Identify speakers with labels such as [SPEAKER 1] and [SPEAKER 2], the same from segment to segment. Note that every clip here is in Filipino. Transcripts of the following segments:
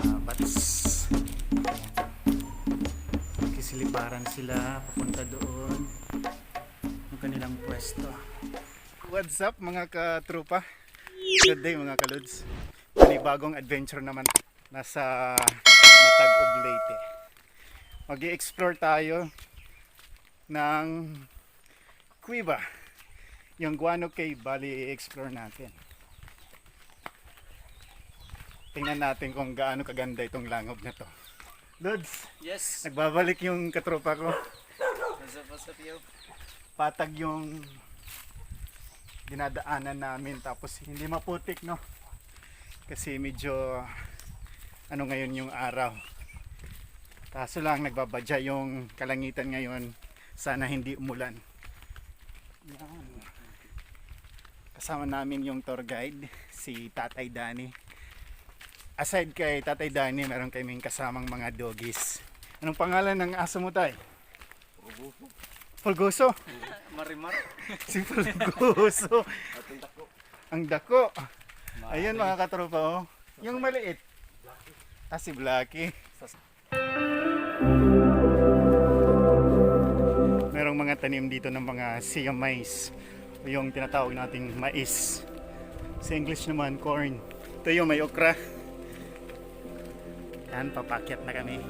[SPEAKER 1] Bats. Kisiliparan sila papunta doon yung kanilang pwesto. What's up mga katrupa? Good day mga kaluds. Bagong adventure naman nasa Matag of Leyte. Mag-i-explore tayo ng Cueva. Yung Guano Cave, bali i-explore natin. Tingnan natin kung gaano kaganda itong langob na to. Lods,
[SPEAKER 2] Yes.
[SPEAKER 1] nagbabalik yung katropa ko.
[SPEAKER 2] What's up, yo?
[SPEAKER 1] Patag yung dinadaanan namin, tapos hindi maputik, no? Kasi medyo ano ngayon yung araw. Kaso lang nagbabadya yung kalangitan ngayon. Sana hindi umulan. Yan. Kasama namin yung tour guide, si Tatay Danny. Aside kay Tatay Danny, meron kaming kasamang mga doggies. Anong pangalan ng aso mo, Tay? Fulgoso.
[SPEAKER 2] Marimar.
[SPEAKER 1] Si Fulgoso. Ang dako. Ayun mga katropa, oh. Yung maliit. Si Blacky. Merong mga tanim dito ng mga siamais. Yung tinatawag nating mais. Sa English naman, corn. Ito yung may okra. Yan, papakyat na kami.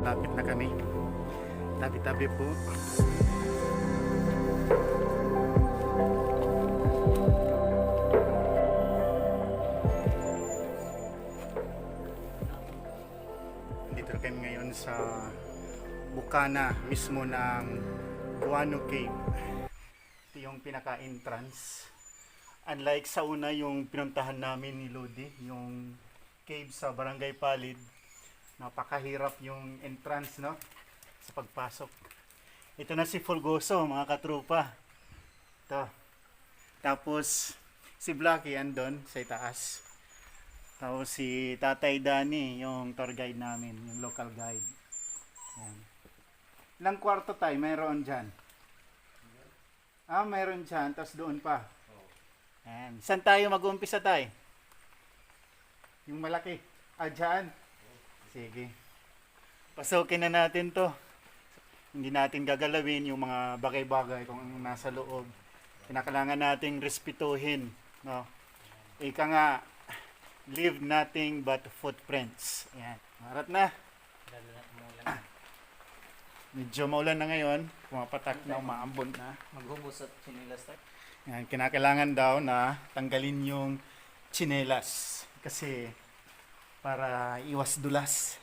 [SPEAKER 1] Lapit na kami. Tabi-tabi po. Dito kami ngayon sa bukana mismo ng Guano Cave. Ito yung pinaka-entrance. Unlike sa una yung pinuntahan namin ni Lodi, yung cave sa Barangay Palid, napakahirap yung entrance, no? Sa pagpasok. Ito na si Fulgoso, mga katrupa. Ito. Tapos si Blacky andon sa itaas. Tapos si Tatay Danny, yung tour guide namin, yung local guide. Yan. Ilang kwarto tayo mayroon dyan? Mayroon dyan, tapos doon pa. Yan. Saan tayo mag-uumpisa tayo? Yung malaki. Dyan. Sige. Pasukin na natin to. Hindi natin gagalawin yung mga bagay-bagay kung nasa loob. Kinakailangan nating respetuhin, no? Ika nga, leave nothing but footprints. Ayan. Marat na. Medyo maulan na ngayon. Pumapatak na, umaambon na.
[SPEAKER 2] Maghumus at chinilas tayo.
[SPEAKER 1] Ayan. Kinakailangan daw na tanggalin yung tsinelas. Kasi para iwas dulas.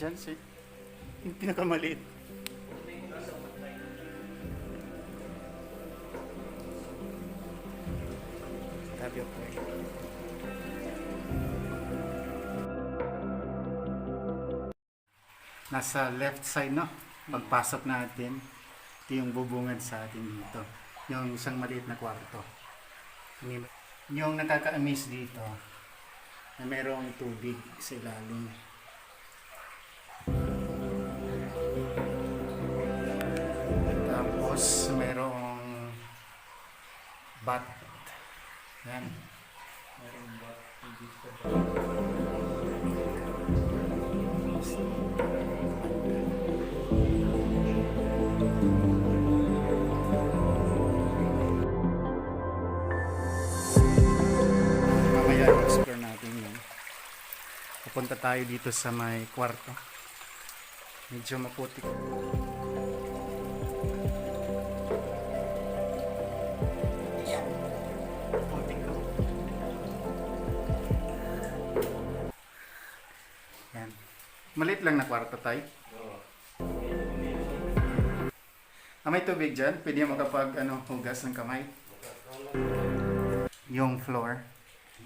[SPEAKER 1] Diyan si yung pinakamaliit. Tabi ako eh. Nasa left side, no? Pagpasok natin, ito yung bubungad sa atin dito. Yung isang maliit na kwarto. Yung nakaka-amaze dito, na merong tubig sa ilalim. Tapos merong bat. Yan. Merong bat. Mamaya explore natin yun. Pupunta tayo dito sa may kwarto. Medyo maputik. Yan. Maliit lang na kwarto tayo. May tubig dyan? Pwede makapag hugas ng kamay? Yung floor,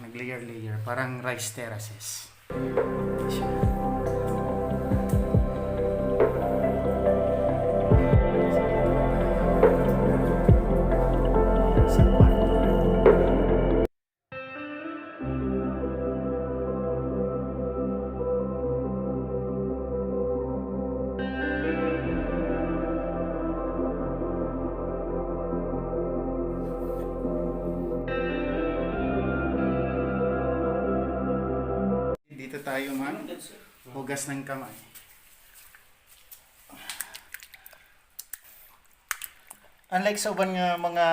[SPEAKER 1] nag-layer-layer, parang rice terraces. Siya. Hugas ng kamay. Unlike sa uban nga mga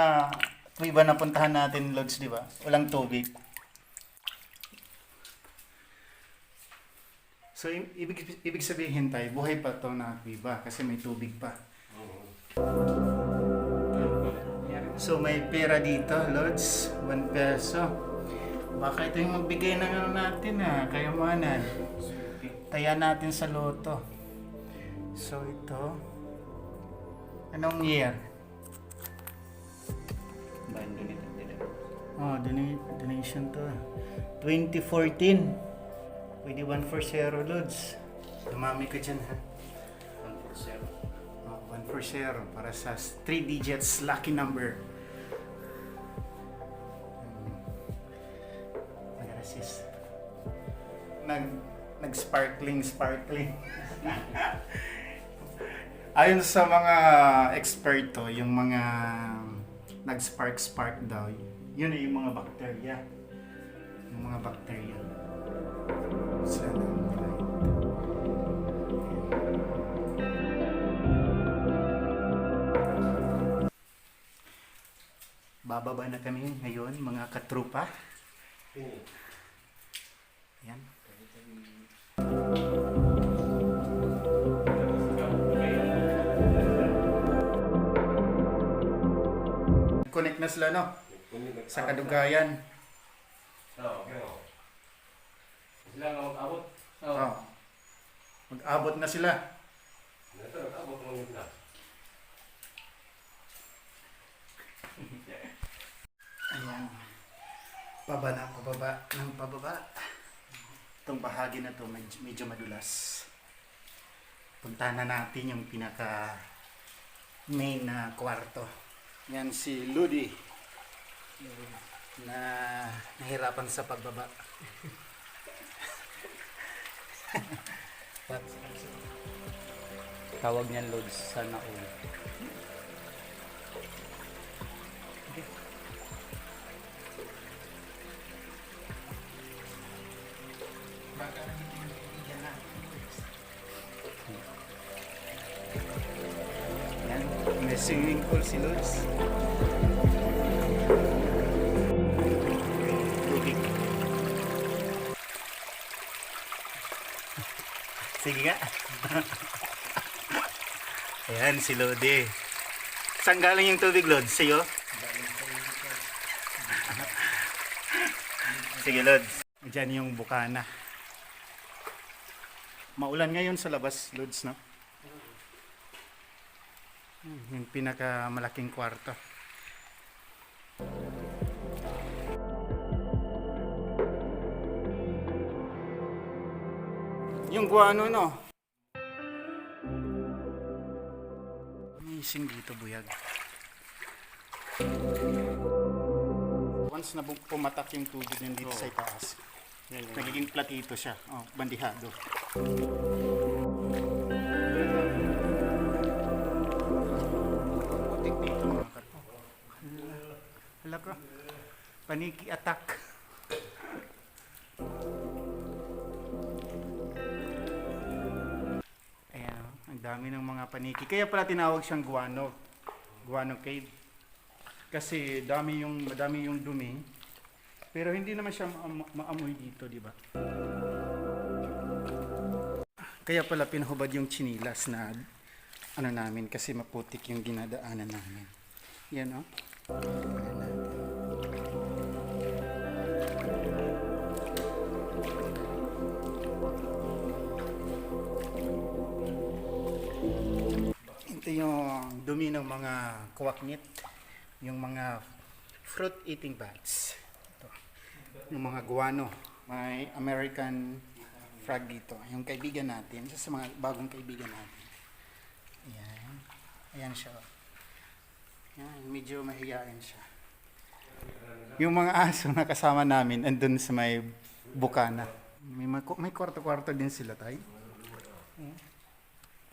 [SPEAKER 1] iba na puntahan natin, Lods, di ba? Walang tubig. So, ibig sabihin tayo, buhay pa to na iba kasi may tubig pa. So, may pera dito, Lods. 1 peso. Baka ito yung magbigay ng ano natin kayamanan. Taya natin sa loto. So, ito. Anong year? Oh, donation to. 2014. Pwede 1 for 0, Lods. Dumami ka dyan, ha?
[SPEAKER 2] 1 for 0.
[SPEAKER 1] Oh, 1 for 0 para sa 3 digits lucky number. Nag-assist. Nag-sparkling. Ayon sa mga eksperto, yung mga nag-spark daw, yun ay yung mga bakterya. Yung mga bakterya. Sila na ang blind. Bababa na kami ngayon, mga katrupa. Yan. Connect na sila, no? Sa kadugayan.
[SPEAKER 3] Sila nga mag-abot.
[SPEAKER 1] Oh. Mag-abot na sila.
[SPEAKER 3] Ito, mag-abot ng gitna.
[SPEAKER 1] Ayan. Pababa ng pababa. Itong bahagi na to medyo madulas. Puntahan na natin yung pinaka main na kwarto. Yan si Ludi na nahirapan sa pagbaba.
[SPEAKER 2] Tawag niyan Lods sa naon.
[SPEAKER 1] Yan, may swimming pool si Lods. Tubig. Sige nga. Ayan si Lodi. Saan galing yung tubig, Lods? Sa'yo? Sige, Lods. Diyan yung bukana. Maulan ngayon sa labas, Lods, no? Yung pinakamalaking kwarto. Yung guano, no? Amazing dito, buyag. Once na pumatak yung tubig nandito sa itaas, nagiging platito siya. Oh, bandihado. Putik dito mga kato. Hala ko. Paniki attack. Ayan, ang dami ng mga paniki. Kaya pala tinawag siyang guano. Guano cave. Kasi madami yung dumi. Pero hindi naman siya maamoy dito, di ba? Kaya pala pinahubad yung chinilas na ano namin kasi maputik yung ginadaanan namin. Yan, oh. Ayan natin. Ito yung dumi ng mga kwaknit, yung mga fruit eating bats. Ito. Yung mga guano, may American frog dito. Yung kaibigan natin, isa sa mga bagong kaibigan natin. Ayan. Ayan siya. Ayan, medyo mahihain siya. Yung mga aso na kasama namin, andun sa may bukana. May kwarto-kwarto din sila, tayo.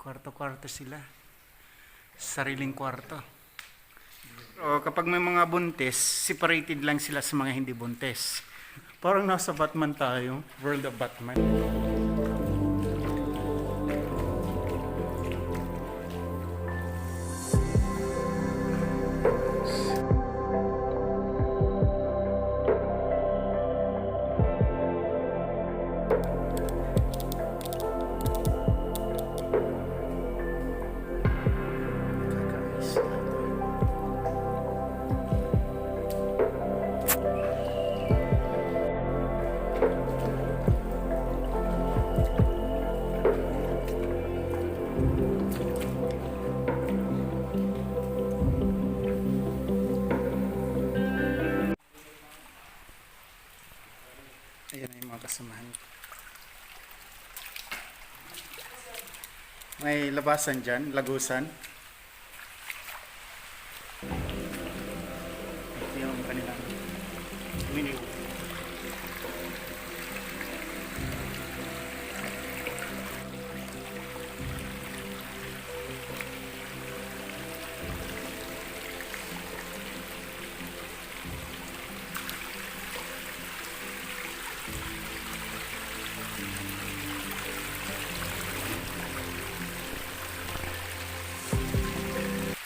[SPEAKER 1] Kwarto-kwarto sila. Sariling kwarto. O kapag may mga buntis, separated lang sila sa mga hindi buntis. Parang nasa Batman tayo, World of Batman. May labasan dyan, lagusan. Ito yung kanilang mini.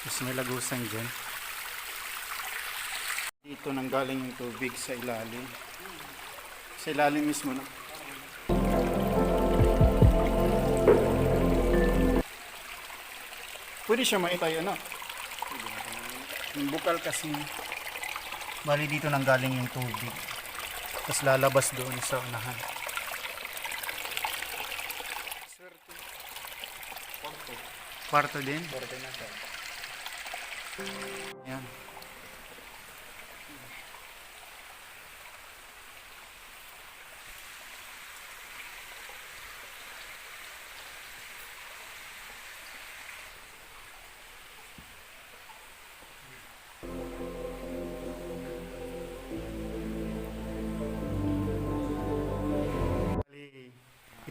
[SPEAKER 1] Tapos may lagusan dyan. Dito nanggaling yung tubig sa ilalim. Sa ilalim mismo na. Pwede siya maitay ano? Yung bukal kasi. Bali dito nanggaling yung tubig. Tapos lalabas doon sa unahan. Kwarto din?
[SPEAKER 2] Pwede na siya.
[SPEAKER 1] Yan.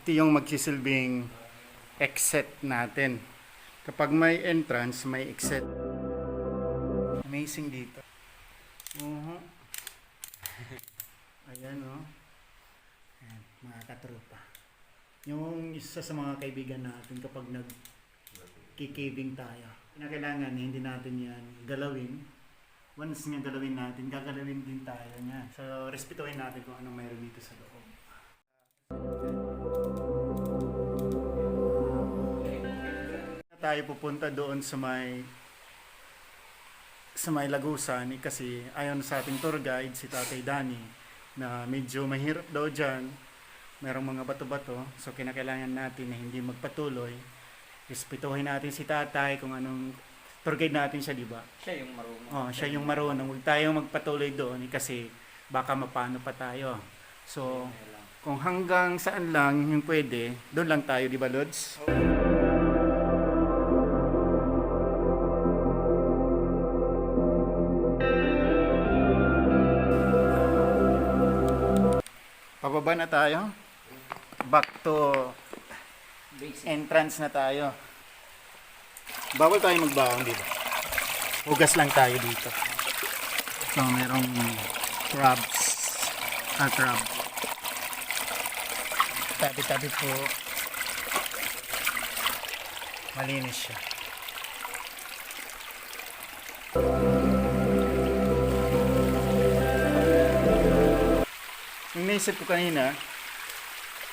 [SPEAKER 1] Ito yung magsisilbing exit natin. Kapag may entrance, may exit. Amazing dito. Ayan, no? Ayan, mga katropa. Yung isa sa mga kaibigan natin kapag nag-caving tayo, kailangan hindi natin yan galawin. Once nga galawin natin, gagalawin din tayo niya. So, respetuhin natin kung anong mayroon dito sa loob. Tayo pupunta doon sa may lagusan kasi ayon sa ating tour guide si Tatay Danny na medyo mahirap daw dyan, merong mga bato-bato, so kinakailangan natin na hindi magpatuloy. Respetuhin natin si Tatay kung anong tour guide natin siya, di ba?
[SPEAKER 2] Siya yung marunong.
[SPEAKER 1] Oh, siya yung marunong. Huwag tayong magpatuloy doon kasi baka mapano pa tayo. So kung hanggang saan lang yung pwede, doon lang tayo, di ba, Lods? Pababa na tayo. Back to
[SPEAKER 2] Basic.
[SPEAKER 1] entrance na tayo. Bawal tayo magbaon dito. Hugas lang tayo dito. So, merong crabs. Crab. Tabi-tabi po. Malinis siya. Yung naisip ko kanina,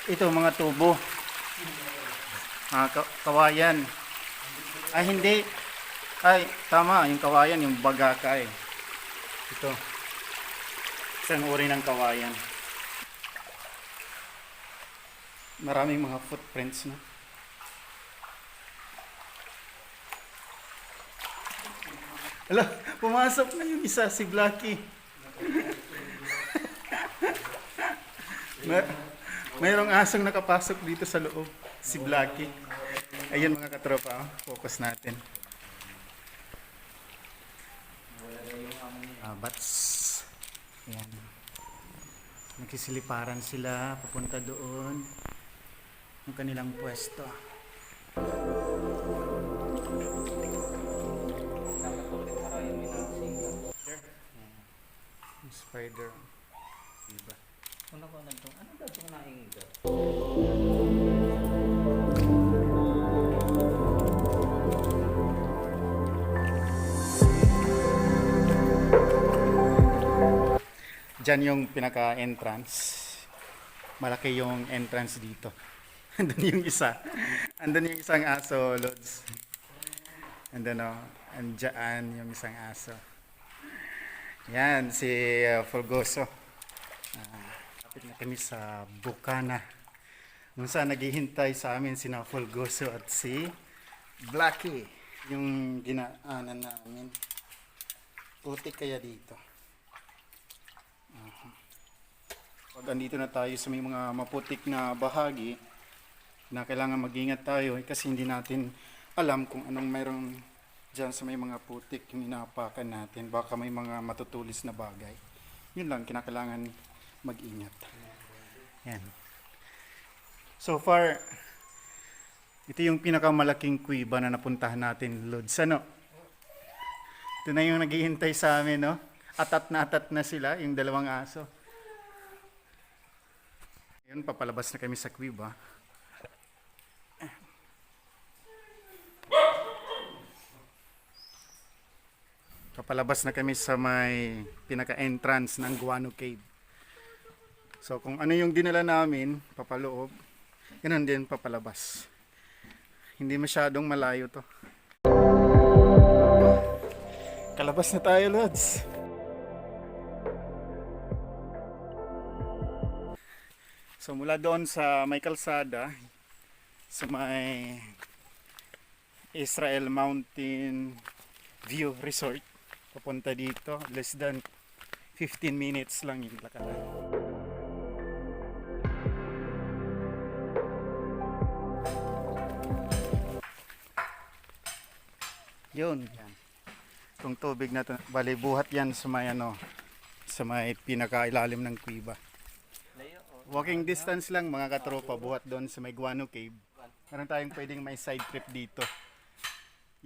[SPEAKER 1] ito mga tubo. Kawayan. Ay, hindi. Ay, tama. Yung kawayan, yung bagakay. Ito. Isang uri ng kawayan. Maraming mga footprints na. Ala, pumasok na yung isa, si Blackie. Mayroong asong nakapasok dito sa loob, si Blackie. Ayun mga katropa, focus natin. Bats. Ayan. Nagsisiliparan sila, papunta doon. Yung kanilang pwesto. Yung spider. Diba?
[SPEAKER 2] Ano ba nandun? Ano ba itong naingga?
[SPEAKER 1] Diyan yung pinaka-entrance. Malaki yung entrance dito. Andun yung isa. Andun yung isang aso, Lods. Andun o. Andyan yung isang aso. Yan, si Fulgoso. Kapit na kami sa Bukana. Kung saan naghihintay sa amin sina Fulgoso at si Blackie. Yung ginaanan namin. Putik kaya dito. Pag andito na tayo sa may mga maputik na bahagi, na kailangan mag-ingat tayo kasi hindi natin alam kung anong mayroong dyan sa may mga putik yung inaapakan natin. Baka may mga matutulis na bagay. Yun lang, kinakailangan mag-ingat. Yan. So far, ito yung pinakamalaking kuiba na napuntahan natin, Lods. Ano? Ito na yung naghihintay sa amin, no? Atat na sila, yung dalawang aso. Yun, papalabas na kami sa kuiba. Papalabas na kami sa may pinaka-entrance ng Guano Cave. So kung ano yung dinala namin, papaloob, ganun din papalabas. Hindi masyadong malayo to. Kalabas na tayo, Lods. So mula doon sa may kalsada, sa may Israel Mountain View Resort, papunta dito, less than 15 minutes lang yung lakaran. Yun. Yan. Itong tubig na to, bali buhat yan sa may sa may pinakailalim ng kuiba. Walking distance lang mga katropa, buhat doon sa may Guano Cave. Meron tayong pwedeng may side trip dito.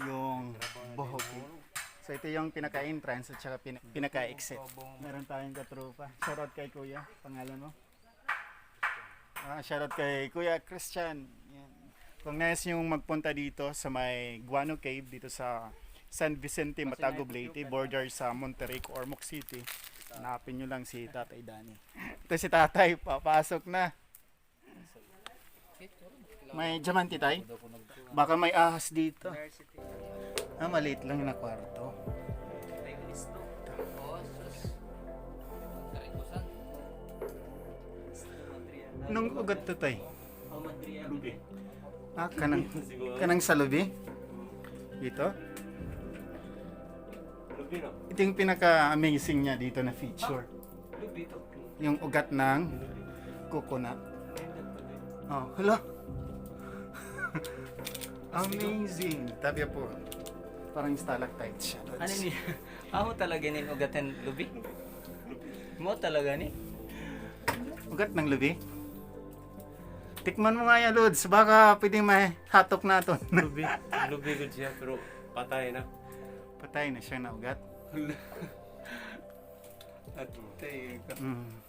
[SPEAKER 1] Yung Boho Cave. So ito yung pinaka-entrance at saka pinaka-exit. Meron tayong katropa. Shoutout kay Kuya, pangalan mo? Shoutout kay Kuya Christian. Yan. Kung nais yung magpunta dito sa may Guano Cave, dito sa San Vicente, Matago, Leyte, border sa Monterrey, Ormoc City, hanapin nyo lang si Tatay Danny. Ito si Tatay, papasok na. May diamante tay? Baka may ahas dito. Maliit lang na kwarto. Anong ugat to tay?
[SPEAKER 3] Lubi.
[SPEAKER 1] Kanang sa lubi? Dito?
[SPEAKER 3] Lubi no?
[SPEAKER 1] Ito yung pinaka-amazing niya dito na feature.
[SPEAKER 3] Lubi to.
[SPEAKER 1] Yung ugat ng coconut. Oh, hala. Amazing. Tabi po. Parang stalactite siya.
[SPEAKER 2] Ano niya? Amo talaga ni ugatan lubi? Mo talaga ni?
[SPEAKER 1] Ugat ng lubi? Tikman mo nga yan, Lods. Baka pwedeng may hatok natin.
[SPEAKER 3] Lubi. Lubi good siya pero patay na.
[SPEAKER 1] Patay na siya na ugat.
[SPEAKER 3] At tay.
[SPEAKER 1] Mm.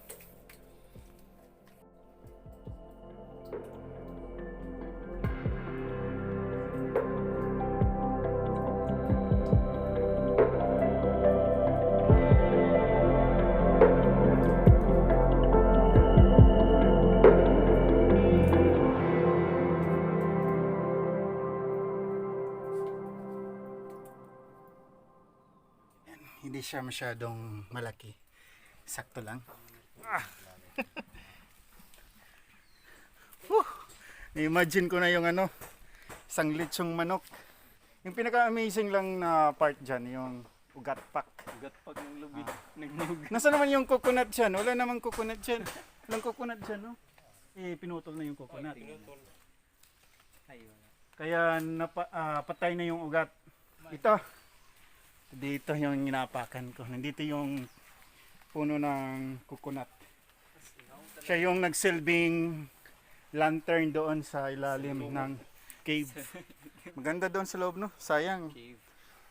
[SPEAKER 1] Hindi siya masyadong malaki. Sakto lang. Imagine ko na yung isang lechong manok. Yung pinaka-amazing lang na part dyan, yung ugat pack.
[SPEAKER 2] Ugat pag ng lubi. Nagmug.
[SPEAKER 1] Nasaan naman yung coconut dyan? Wala namang coconut dyan. Walang coconut dyan, no? Pinutol na yung coconut.
[SPEAKER 2] Ayun.
[SPEAKER 1] Kaya patay na yung ugat. Ito. Dito yung inapakan ko. Nandito yung puno ng coconut. Siya yung nagsilbing lantern doon sa ilalim ng cave. Maganda doon sa loob, no? Sayang.
[SPEAKER 2] Cave.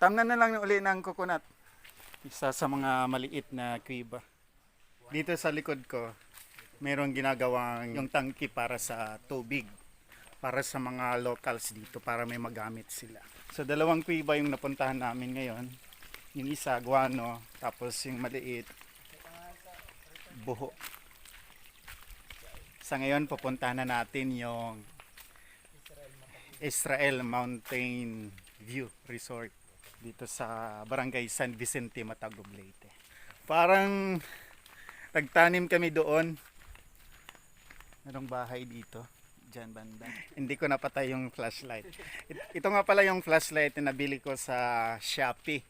[SPEAKER 1] Tamnan na lang uli ng coconut. Isa sa mga maliit na kuiba. Dito sa likod ko, merong ginagawang yung tangki para sa tubig. Para sa mga locals dito, para may magamit sila. So dalawang kuiba yung napuntahan namin ngayon. Yung isa, Guano, tapos yung maliit, Boho. Sa ngayon, pupuntahan na natin yung Israel Mountain View Resort dito sa Barangay San Vicente, Matago, Leyte. Parang nagtanim kami doon. Merong bahay dito, dyan banda. Hindi ko napatay yung flashlight. Ito nga pala yung flashlight na nabili ko sa Shopee,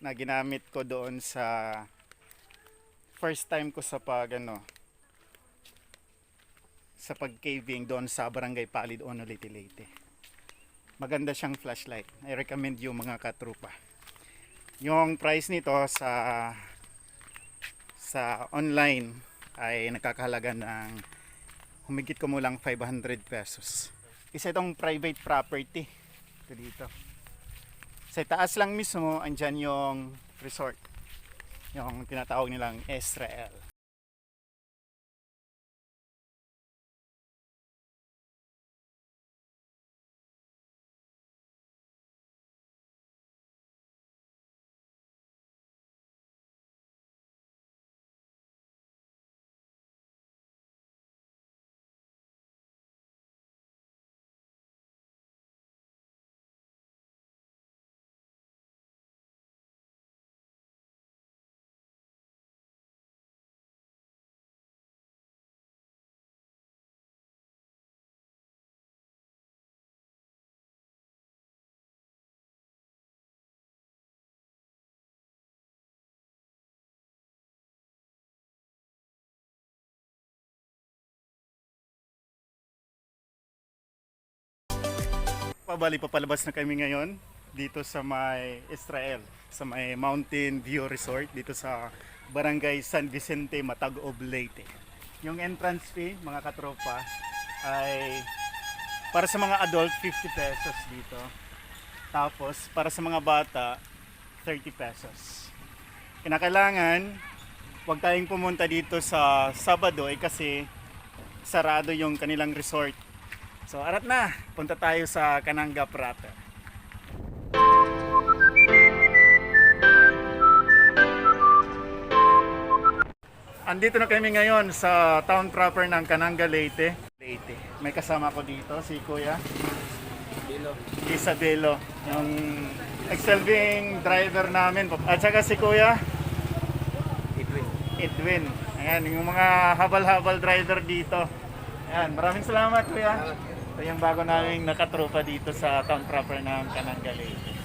[SPEAKER 1] na ginamit ko doon sa first time ko sa sa pag-caving doon sa Barangay Palid, Onolite, Leyte. Maganda siyang flashlight. I recommend yung mga katrupa. Yung price nito sa online ay nakakahalaga ng humigit kumulang 500 pesos. Isa itong private property. Ito dito. Sa taas lang mismo, andyan yung resort. Yung tinatawag nilang Israel. Papalabas na kami ngayon dito sa may Israel, sa may Mountain View Resort dito sa Barangay San Vicente, Matagob, Leyte. Yung entrance fee, mga katropa, ay para sa mga adult 50 pesos dito. Tapos para sa mga bata 30 pesos. Kinakailangan huwag tayong pumunta dito sa Sabado kasi sarado yung kanilang resort. So arat na, punta tayo sa Cananga proper. Andito na kami ngayon sa town proper ng Cananga, Leyte. May kasama ko dito si Kuya Isabelo, yung ex-selving driver namin. At saka si Kuya Edwin. Ayan, yung mga habal-habal driver dito. Ayan, maraming salamat Kuya. Ito yung bago naming nakatrupa dito sa town proper ng Cananga, Leyte.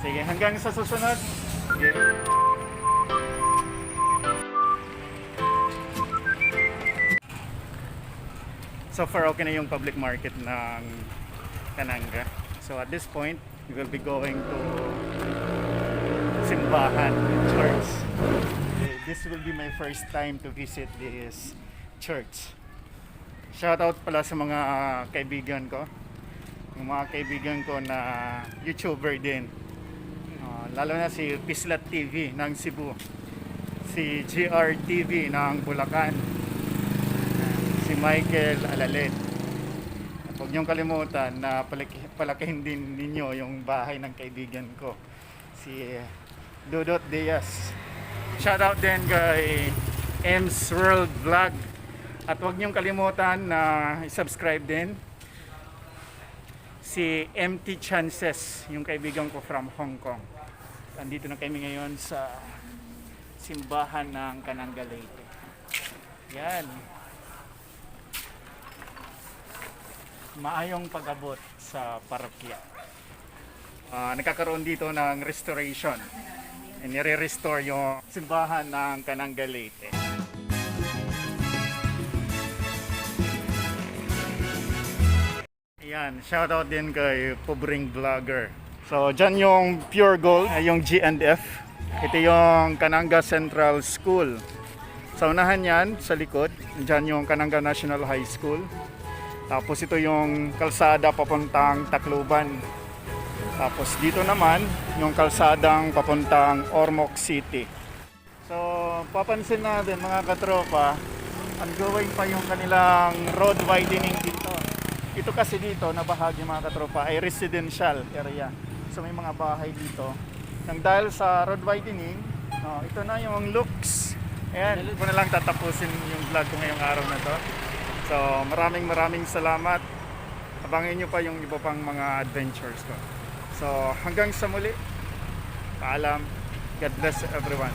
[SPEAKER 1] Sige, hanggang sa susunod. Sige. So far okay na yung public market ng Cananga. So at this point, we will be going to Simbahan Church. This will be my first time to visit this church. Shoutout pala sa mga kaibigan ko. Yung mga kaibigan ko na YouTuber din. Lalo na si Pislat TV ng Cebu. Si GR TV ng Bulacan. Si Michael Alalet. At huwag niyong kalimutan na palakihin din ninyo yung bahay ng kaibigan ko. Si Dodot Diaz. Shoutout din kay M's World Vlog. At huwag niyong kalimutan na i-subscribe din si MT Chances, yung kaibigan ko from Hong Kong. Andito na kami ngayon sa simbahan ng Cananga, Leyte. Yan. Maayong pag-abot sa parokya. Nagkakaroon dito ng restoration. Nire-restore yung simbahan ng Cananga, Leyte. Ayan, shoutout din kay Pobring Vlogger. So, dyan yung Pure Gold, yung G&F. Ito yung Cananga Central School. Sa unahan yan, sa likod, dyan yung Cananga National High School. Tapos ito yung kalsada papuntang Tacloban. Tapos dito naman, yung kalsadang papuntang Ormoc City. So, papansin natin mga katropa, ongoing pa yung kanilang road widening dito. Ito kasi dito na bahagi mga katropa ay residential area. So may mga bahay dito. Nang dahil sa road widening, ito na yung looks. Ayan, ito na lang tatapusin yung vlog ko ngayong araw na to. So maraming salamat. Abangan nyo pa yung iba pang mga adventures ko. So hanggang sa muli. Paalam. God bless everyone.